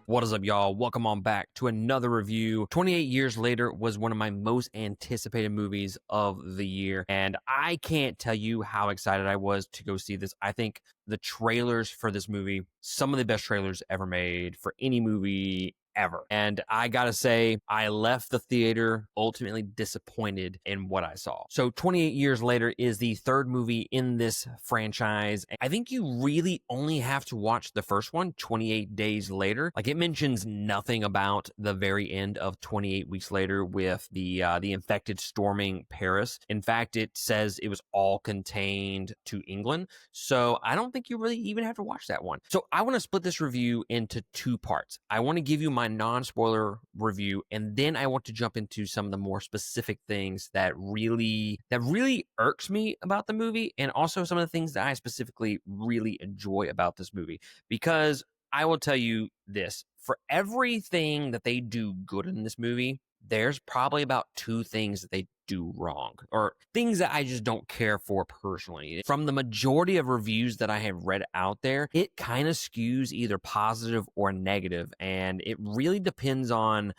What is up, y'all? Welcome on back to another review. 28 Years Later was one of my most anticipated movies of the year, and I can't tell you how excited I was to go see this. I think the trailers for this movie, some of the best trailers ever made for any movie ever. And I gotta say, I left the theater ultimately disappointed in what I saw. So 28 Years Later is the third movie in this franchise. I think you really only have to watch the first one, 28 Days Later. Like, it mentions nothing about the very end of 28 Weeks Later with the infected storming Paris. In fact, it says it was all contained to England. So I don't think you really even have to watch that one. So I want to split this review into two parts. I want to give you my non-spoiler review, and then I want to jump into some of the more specific things that really irks me about the movie, and also some of the things that I specifically really enjoy about this movie. Because I will tell you this, for everything that they do good in this movie, there's probably about two things that they do wrong, or things that I just don't care for personally. From the majority of reviews that I have read out there, it kind of skews either positive or negative, and it really depends on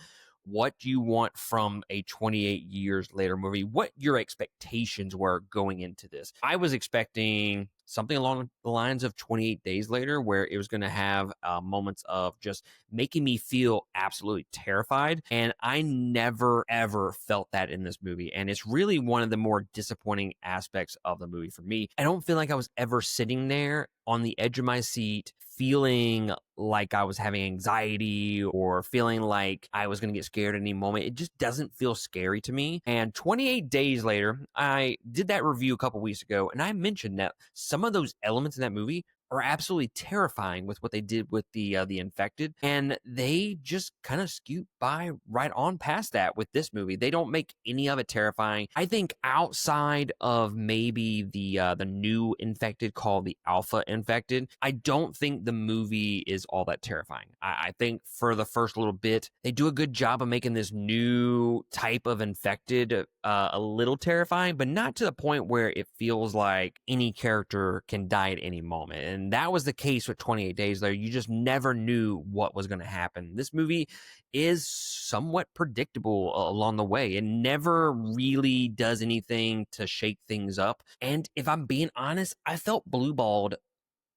what you want from a 28 Years Later movie, what your expectations were going into this. I was expecting something along the lines of 28 Days Later, where it was going to have moments of just making me feel absolutely terrified. And I never, ever felt that in this movie. And it's really one of the more disappointing aspects of the movie for me. I don't feel like I was ever sitting there on the edge of my seat, feeling like I was having anxiety or feeling like I was going to get scared at any moment. It just doesn't feel scary to me. And 28 Days Later, I did that review a couple weeks ago, and I mentioned that some of those elements in that movie are absolutely terrifying with what they did with the infected, and they just kind of scoot by right on past that with this movie. They don't make any of it terrifying. I think outside of maybe the new infected called the Alpha Infected, I don't think the movie is all that terrifying. I think for the first little bit, they do a good job of making this new type of infected a little terrifying, but not to the point where it feels like any character can die at any moment. And that was the case with 28 Days Later. You just never knew what was going to happen. This movie is somewhat predictable along the way. It never really does anything to shake things up. And if I'm being honest, I felt blueballed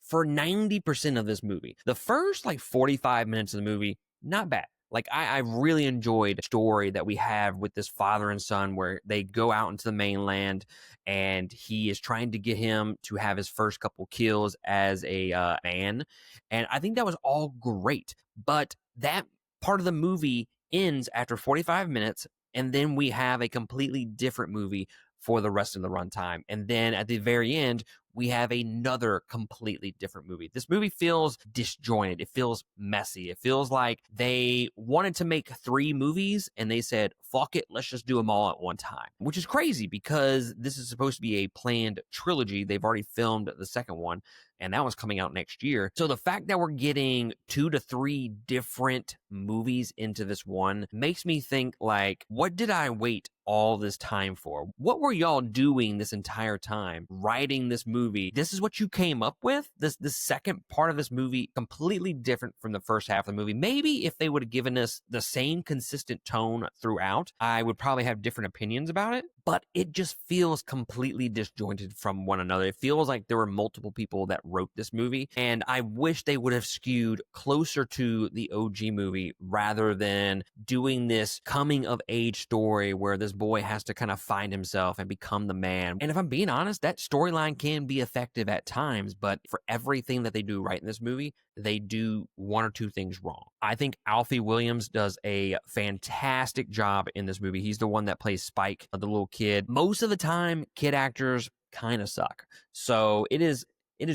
for 90% of this movie. The first 45 minutes of the movie, not bad. I really enjoyed the story that we have with this father and son, where they go out into the mainland and he is trying to get him to have his first couple kills as a man. And I think that was all great. But that part of the movie ends after 45 minutes, and then we have a completely different movie for the rest of the runtime. And then at the very end, we have another completely different movie. This movie feels disjointed. It feels messy. It feels like they wanted to make 3 movies and they said, fuck it, let's just do them all at one time, which is crazy because this is supposed to be a planned trilogy. They've already filmed the second one, and that was coming out next year. So the fact that we're getting 2 to 3 different movies into this one makes me think, what did I wait all this time for? What were y'all doing this entire time writing this movie? This is what you came up with? The second part of this movie, completely different from the first half of the movie. Maybe if they would have given us the same consistent tone throughout, I would probably have different opinions about it. But it just feels completely disjointed from one another. It feels like there were multiple people that wrote this movie, and I wish they would have skewed closer to the OG movie rather than doing this coming of age story where this boy has to kind of find himself and become the man. And if I'm being honest, that storyline can be effective at times, but for everything that they do right in this movie, they do 1 or 2 things wrong. I think Alfie Williams does a fantastic job in this movie. He's the one that plays Spike, the little kid. Most of the time, kid actors kind of suck. So it is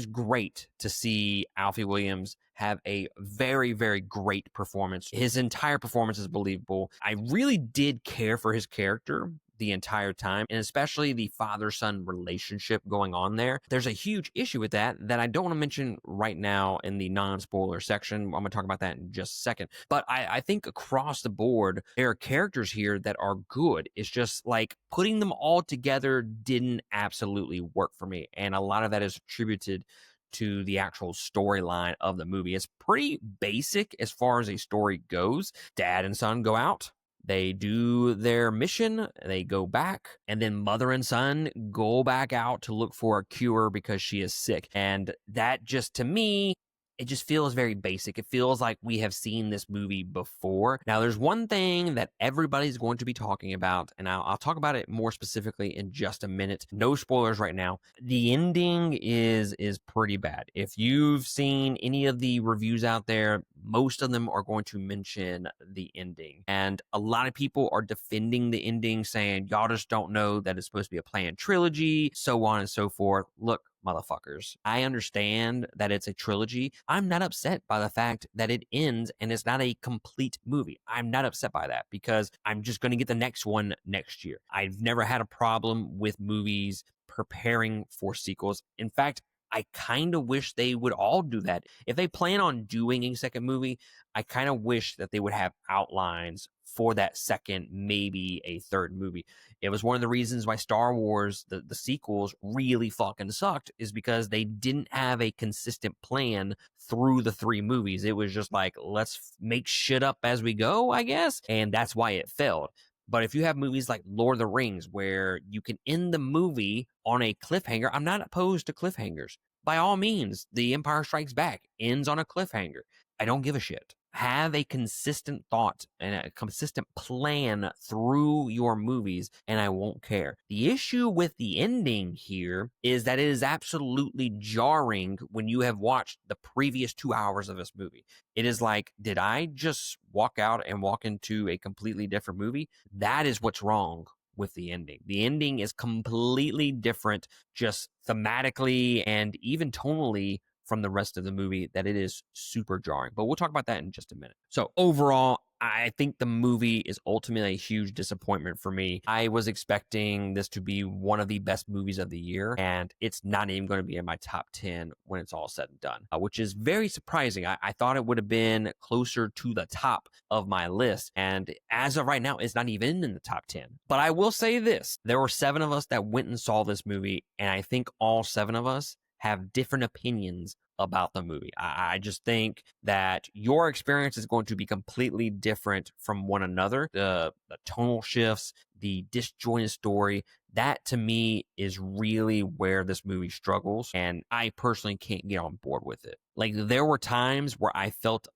great to see Alfie Williams have a very, very great performance. His entire performance is believable. I really did care for his character the entire time, and especially the father-son relationship going on there. There's a huge issue with that I don't want to mention right now in the non-spoiler section. I'm going to talk about that in just a second. But I think across the board, there are characters here that are good. It's just putting them all together didn't absolutely work for me. And a lot of that is attributed to the actual storyline of the movie. It's pretty basic as far as a story goes. Dad and son go out, they do their mission, they go back, and then mother and son go back out to look for a cure because she is sick. And that just, to me, it just feels very basic. It feels like we have seen this movie before. Now, there's one thing that everybody's going to be talking about, and I'll talk about it more specifically in just a minute. No spoilers right now. The ending is pretty bad. If you've seen any of the reviews out there, most of them are going to mention the ending. And a lot of people are defending the ending, saying, y'all just don't know that it's supposed to be a planned trilogy, so on and so forth. Look, motherfuckers, I understand that it's a trilogy. I'm not upset by the fact that it ends and it's not a complete movie. I'm not upset by that because I'm just going to get the next one next year. I've never had a problem with movies preparing for sequels. In fact, I kind of wish they would all do that. If they plan on doing a second movie, I kind of wish that they would have outlines for that second, maybe a third movie. It was one of the reasons why Star Wars, the sequels, really fucking sucked, is because they didn't have a consistent plan through the three movies. It was just like, let's make shit up as we go, I guess. And that's why it failed. But if you have movies like Lord of the Rings, where you can end the movie on a cliffhanger, I'm not opposed to cliffhangers. By all means, The Empire Strikes Back ends on a cliffhanger. I don't give a shit. Have a consistent thought and a consistent plan through your movies, and I won't care. The issue with the ending here is that it is absolutely jarring when you have watched the previous 2 hours of this movie. It is like, did I just walk out and walk into a completely different movie? That is what's wrong with the ending. The ending is completely different, just thematically and even tonally, from the rest of the movie, that it is super jarring. But we'll talk about that in just a minute. So overall, I think the movie is ultimately a huge disappointment for me. I was expecting this to be one of the best movies of the year, and it's not even going to be in my top 10 when it's all said and done, which is very surprising. I thought it would have been closer to the top of my list, and as of right now, it's not even in the top 10. But I will say this. There were 7 of us that went and saw this movie, and I think all 7 of us have different opinions about the movie. I just think that your experience is going to be completely different from one another. The tonal shifts, the disjointed story, that to me is really where this movie struggles. And I personally can't get on board with it. Like, there were times where I felt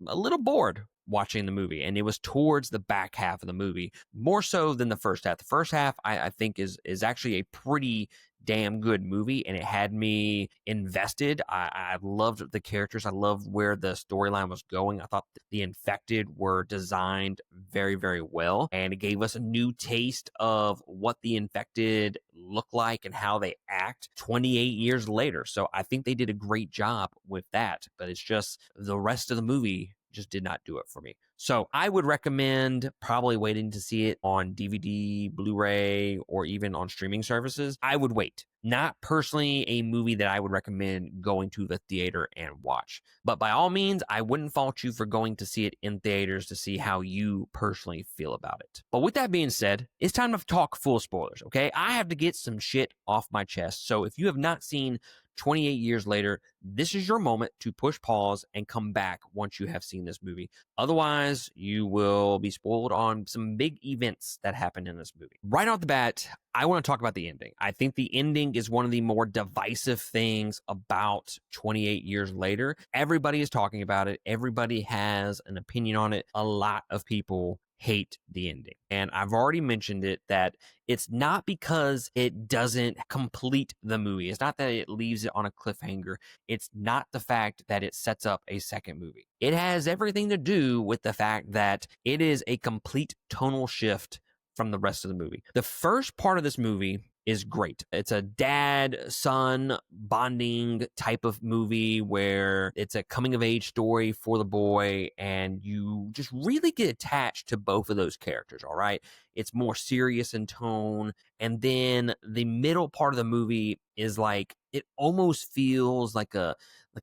a little bored watching the movie, and it was towards the back half of the movie, more so than the first half. The first half, I think, is actually a pretty damn good movie, and it had me invested. I loved the characters. I loved where the storyline was going. I thought the infected were designed very, very well, and it gave us a new taste of what the infected look like and how they act 28 years later. So I think they did a great job with that, but it's just the rest of the movie just did not do it for me. So I would recommend probably waiting to see it on DVD, Blu-ray, or even on streaming services. I would wait. Not personally a movie that I would recommend going to the theater and watch. But by all means, I wouldn't fault you for going to see it in theaters to see how you personally feel about it. But with that being said, it's time to talk full spoilers, okay? I have to get some shit off my chest. So if you have not seen 28 years later, this is your moment to push pause and come back once you have seen this movie. Otherwise, you will be spoiled on some big events that happen in this movie. Right off the bat, I want to talk about the ending. I think the ending is one of the more divisive things about 28 years later. Everybody is talking about it. Everybody has an opinion on it. A lot of people hate the ending. And I've already mentioned it, that it's not because it doesn't complete the movie. It's not that it leaves it on a cliffhanger. It's not the fact that it sets up a second movie. It has everything to do with the fact that it is a complete tonal shift from the rest of the movie. The first part of this movie is great. It's a dad-son bonding type of movie where it's a coming-of-age story for the boy, and you just really get attached to both of those characters, all right? It's more serious in tone, and then the middle part of the movie is like, it almost feels like a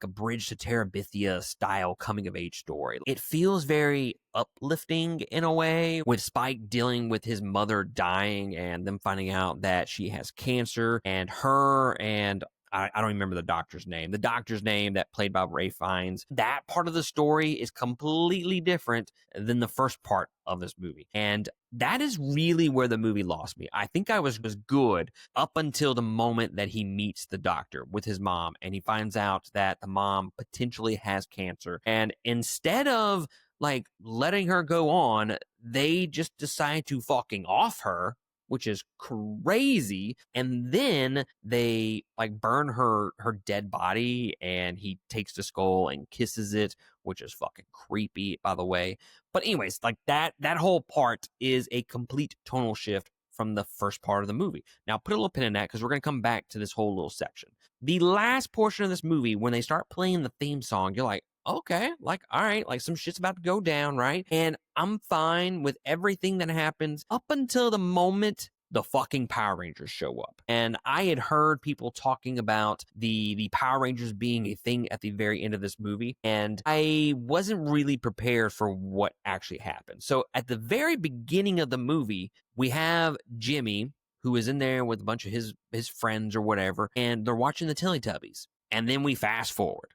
Bridge to Terabithia style coming of age story. It feels very uplifting in a way, with Spike dealing with his mother dying and them finding out that she has cancer, and her and I don't remember the doctor's name. The doctor's name that played by Ray Fiennes. That part of the story is completely different than the first part of this movie. And that is really where the movie lost me. I think I was good up until the moment that he meets the doctor with his mom and he finds out that the mom potentially has cancer. And instead of like letting her go on, they just decide to fucking off her, which is crazy. And then they like burn her dead body and he takes the skull and kisses it, which is fucking creepy, by the way. But anyways, like that whole part is a complete tonal shift from the first part of the movie. Now put a little pin in that because we're going to come back to this whole little section. The last portion of this movie, when they start playing the theme song, you're like, okay, like, all right, like some shit's about to go down, right? And I'm fine with everything that happens up until the moment the fucking Power Rangers show up. And I had heard people talking about the Power Rangers being a thing at the very end of this movie, and I wasn't really prepared for what actually happened. So at the very beginning of the movie, we have Jimmy, who is in there with a bunch of his friends or whatever, and they're watching the Teletubbies. And then we fast forward.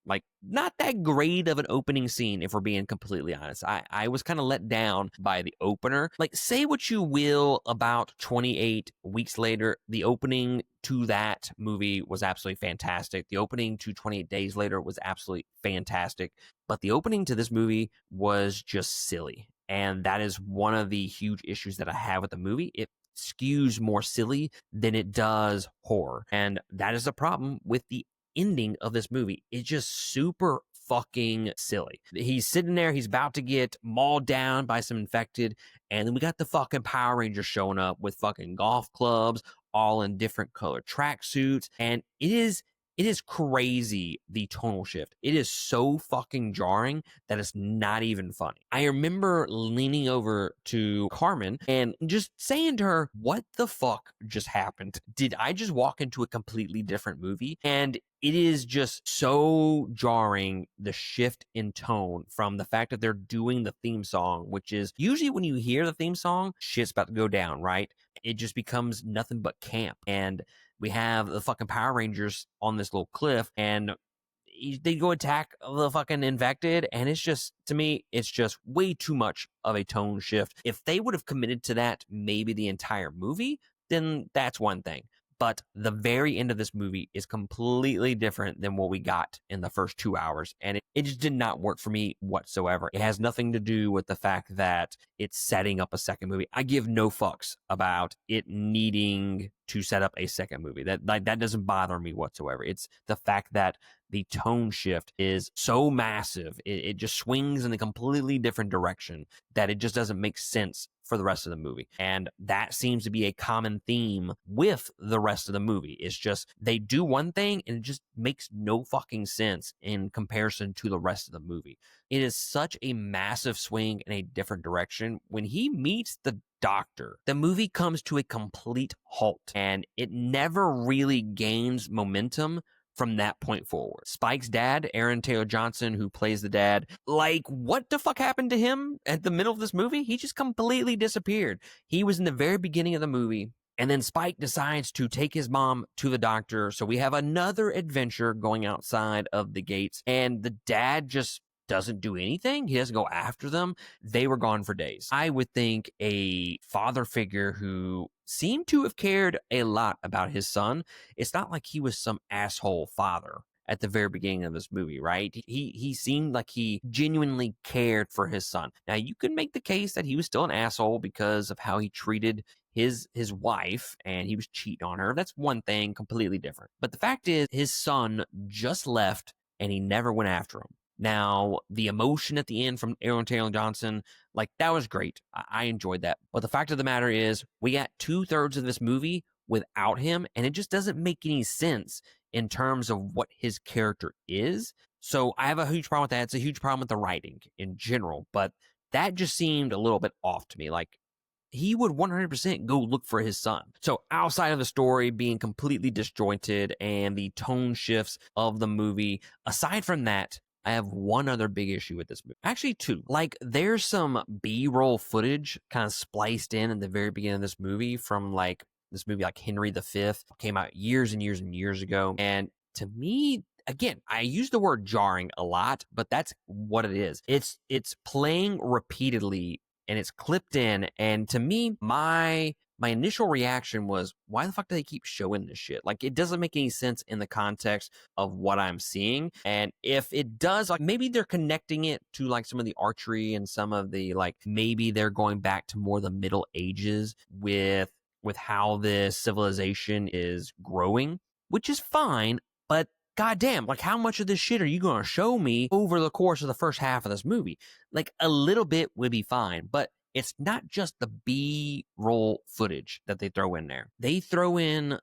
Like, not that great of an opening scene, if we're being completely honest. I was kind of let down by the opener. Like, say what you will about 28 weeks later, the opening to that movie was absolutely fantastic. The opening to 28 days later was absolutely fantastic. But the opening to this movie was just silly. And that is one of the huge issues that I have with the movie. It skews more silly than it does horror. And that is the problem with the ending of this movie. It's just super fucking silly. He's sitting there, he's about to get mauled down by some infected, and then we got the fucking Power Rangers showing up with fucking golf clubs, all in different colored tracksuits, and it is crazy, the tonal shift. It is so fucking jarring that it's not even funny. I remember leaning over to Carmen and just saying to her, what the fuck just happened? Did I just walk into a completely different movie? And it is just so jarring, the shift in tone from the fact that they're doing the theme song, which is usually when you hear the theme song, shit's about to go down, right? It just becomes nothing but camp. And we have the fucking Power Rangers on this little cliff and they go attack the fucking infected. And it's just, to me, it's just way too much of a tone shift. If they would have committed to that maybe the entire movie, then that's one thing. But the very end of this movie is completely different than what we got in the first 2 hours. And it just did not work for me whatsoever. It has nothing to do with the fact that it's setting up a second movie. I give no fucks about it needing to set up a second movie. That doesn't bother me whatsoever. It's the fact that the tone shift is so massive. It just swings in a completely different direction that it just doesn't make sense for the rest of the movie. And that seems to be a common theme with the rest of the movie. It's just they do one thing and it just makes no fucking sense in comparison to the rest of the movie. It is such a massive swing in a different direction. When he meets the doctor, the movie comes to a complete halt and it never really gains momentum from that point forward. Spike's dad, Aaron Taylor Johnson, who plays the dad, like, what the fuck happened to him at the middle of this movie? He just completely disappeared. He was in the very beginning of the movie, and then Spike decides to take his mom to the doctor. So we have another adventure going outside of the gates, and the dad just doesn't do anything. He doesn't go after them. They were gone for days. I would think a father figure who seemed to have cared a lot about his son. It's not like he was some asshole father at the very beginning of this movie, right? He seemed like he genuinely cared for his son. Now, you could make the case that he was still an asshole because of how he treated his wife and he was cheating on her. That's one thing completely different. But the fact is, his son just left and he never went after him. Now, the emotion at the end from Aaron Taylor Johnson, like, that was great. I enjoyed that. But the fact of the matter is, we got 2/3 of this movie without him, and it just doesn't make any sense in terms of what his character is. So I have a huge problem with that. It's a huge problem with the writing in general, but that just seemed a little bit off to me. Like, he would 100% go look for his son. So outside of the story being completely disjointed and the tone shifts of the movie, aside from that, I have one other big issue with this movie. Actually, two. Like, there's some B-roll footage kind of spliced in at the very beginning of this movie from, like, this movie like Henry V came out years and years and years ago. And to me, again, I use the word jarring a lot, but that's what it is. It's playing repeatedly and it's clipped in. And to me, my initial reaction was, why the fuck do they keep showing this shit? Like, it doesn't make any sense in the context of what I'm seeing. And if it does, like, maybe they're connecting it to like some of the archery and some of the like, maybe they're going back to more the Middle Ages with how this civilization is growing, which is fine, but goddamn, like, how much of this shit are you going to show me over the course of the first half of this movie? Like, a little bit would be fine, but it's not just the B-roll footage that they throw in there. They throw in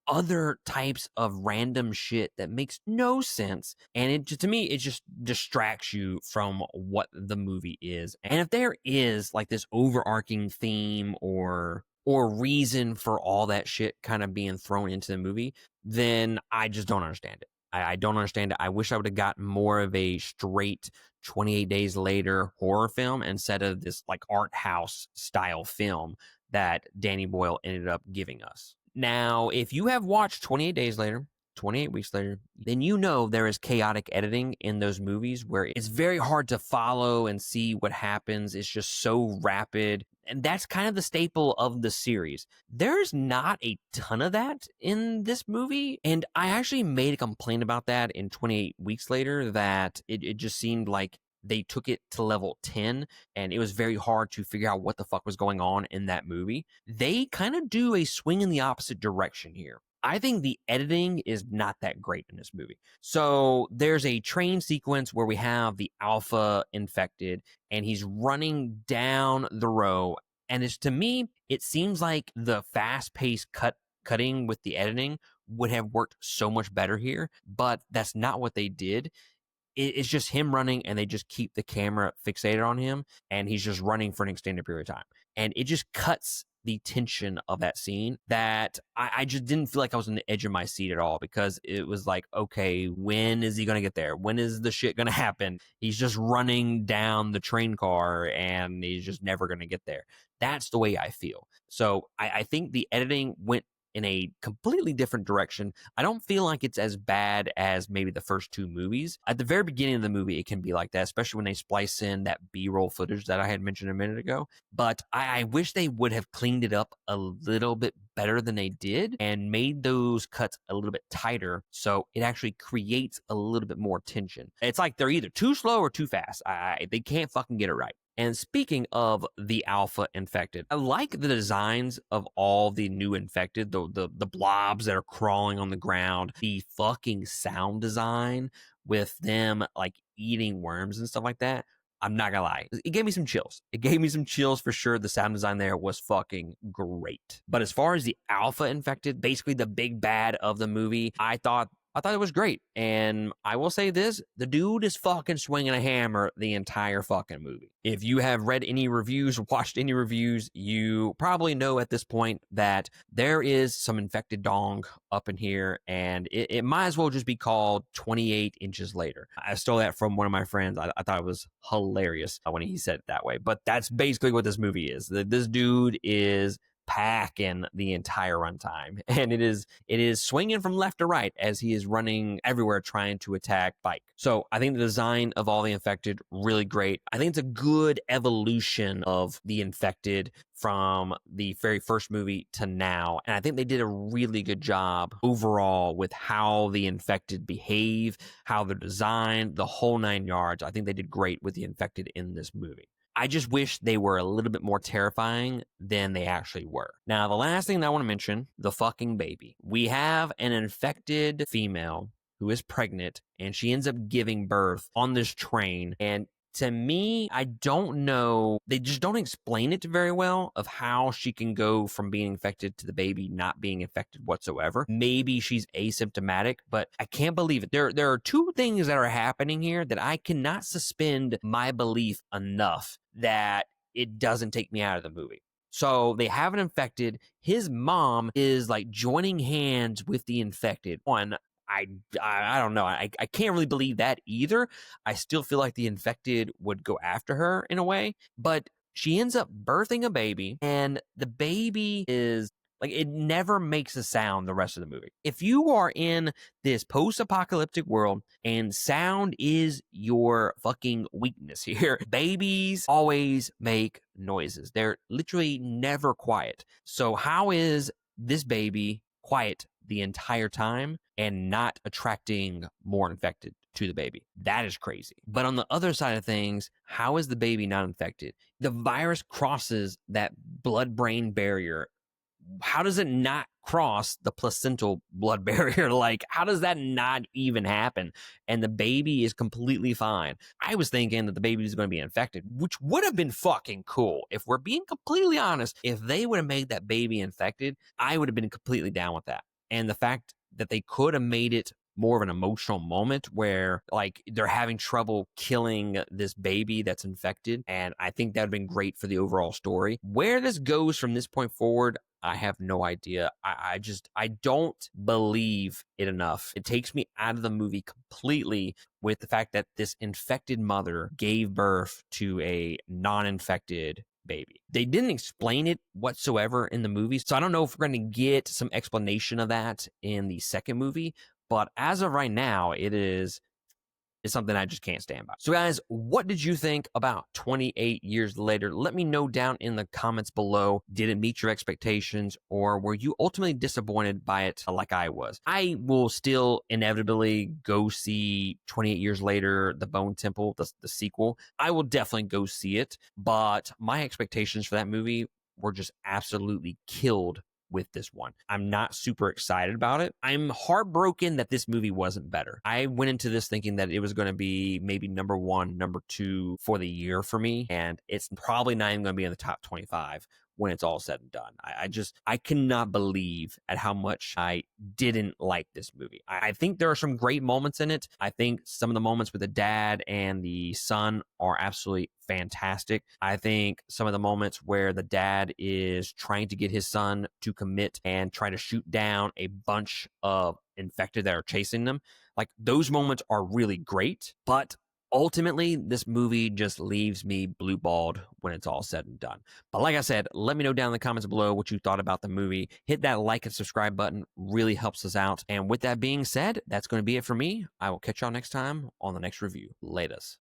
other types of random shit that makes no sense. And it just, to me, it just distracts you from what the movie is. And if there is like this overarching theme or reason for all that shit kind of being thrown into the movie, then I just don't understand it. I don't understand it. I wish I would have gotten more of a straight 28 Days Later horror film instead of this like art house style film that Danny Boyle ended up giving us. Now, if you have watched 28 Days Later, 28 Weeks Later, then you know there is chaotic editing in those movies where it's very hard to follow and see what happens. It's just so rapid. And that's kind of the staple of the series. There's not a ton of that in this movie. And I actually made a complaint about that in 28 Weeks Later, that it just seemed like they took it to level 10 and it was very hard to figure out what the fuck was going on in that movie. They kind of do a swing in the opposite direction here. I think the editing is not that great in this movie. So there's a train sequence where we have the alpha infected and he's running down the row. And it's, to me, it seems like the fast-paced cutting with the editing would have worked so much better here, but that's not what they did. It's just him running and they just keep the camera fixated on him and he's just running for an extended period of time. And it just cuts the tension of that scene that I just didn't feel like I was on the edge of my seat at all, because it was like, okay, when is he going to get there? When is the shit going to happen? He's just running down the train car and he's just never going to get there. That's the way I feel. So I think the editing went in a completely different direction. I don't feel like it's as bad as maybe the first two movies. At the very beginning of the movie, it can be like that, especially when they splice in that B-roll footage that I had mentioned a minute ago. But I wish they would have cleaned it up a little bit better than they did and made those cuts a little bit tighter so it actually creates a little bit more tension. It's like they're either too slow or too fast. They can't fucking get it right. And speaking of the alpha infected, I like the designs of all the new infected, the blobs that are crawling on the ground, the fucking sound design with them like eating worms and stuff like that. I'm not gonna lie, it gave me some chills. It gave me some chills for sure. The sound design there was fucking great. But as far as the alpha infected, basically the big bad of the movie, I thought it was great. And I will say this, the dude is fucking swinging a hammer the entire fucking movie. If you have read any reviews, watched any reviews, you probably know at this point that there is some infected dong up in here, and it might as well just be called 28 inches later. I stole that from one of my friends. I thought it was hilarious when he said it that way. But that's basically what this movie is. This dude is packing the entire runtime, and it is swinging from left to right as he is running everywhere trying to attack Bike. So I think the design of all the infected, really great. I think it's a good evolution of the infected from the very first movie to now, and I think they did a really good job overall with how the infected behave, how they're designed, the whole 9 yards. I think they did great with the infected in this movie. I just wish they were a little bit more terrifying than they actually were. Now, the last thing that I want to mention, the fucking baby. We have an infected female who is pregnant, and she ends up giving birth on this train. And to me, I don't know, they just don't explain it very well of how she can go from being infected to the baby not being infected whatsoever. Maybe she's asymptomatic, but I can't believe it. There are two things that are happening here that I cannot suspend my belief enough that it doesn't take me out of the movie. So they have an infected. His mom is like joining hands with the infected. I don't know. I can't really believe that either. I still feel like the infected would go after her in a way, but she ends up birthing a baby, and the baby is Like, it never makes a sound the rest of the movie. If you are in this post-apocalyptic world and sound is your fucking weakness here, babies always make noises. They're literally never quiet. So how is this baby quiet the entire time and not attracting more infected to the baby? That is crazy. But on the other side of things, how is the baby not infected? The virus crosses that blood-brain barrier. How does it not cross the placental blood barrier? Like, how does that not even happen? And the baby is completely fine. I was thinking that the baby was going to be infected, which would have been fucking cool. If we're being completely honest, if they would have made that baby infected, I would have been completely down with that. And the fact that they could have made it more of an emotional moment where like they're having trouble killing this baby that's infected. And I think that would have been great for the overall story. Where this goes from this point forward, I have no idea. I don't believe it enough. It takes me out of the movie completely with the fact that this infected mother gave birth to a non-infected baby. They didn't explain it whatsoever in the movie, so I don't know if we're going to get some explanation of that in the second movie. But as of right now, it's something I just can't stand by. So guys, what did you think about 28 years later? Let me know down in the comments below. Did it meet your expectations, or were you ultimately disappointed by it like I was? I will still inevitably go see 28 years later, The Bone Temple, the sequel. I will definitely go see it, but my expectations for that movie were just absolutely killed with this one. I'm not super excited about it. I'm heartbroken that this movie wasn't better. I went into this thinking that it was going to be maybe number 1, number 2 for the year for me, and it's probably not even going to be in the top 25 when it's all said and done. I cannot believe at how much I didn't like this movie. I think there are some great moments in it. I think some of the moments with the dad and the son are absolutely fantastic. I think some of the moments where the dad is trying to get his son to commit and try to shoot down a bunch of infected that are chasing them, like those moments are really great, but ultimately, this movie just leaves me blue-balled when it's all said and done. But like I said, let me know down in the comments below what you thought about the movie. Hit that like and subscribe button. Really helps us out. And with that being said, that's going to be it for me. I will catch y'all next time on the next review. Latest.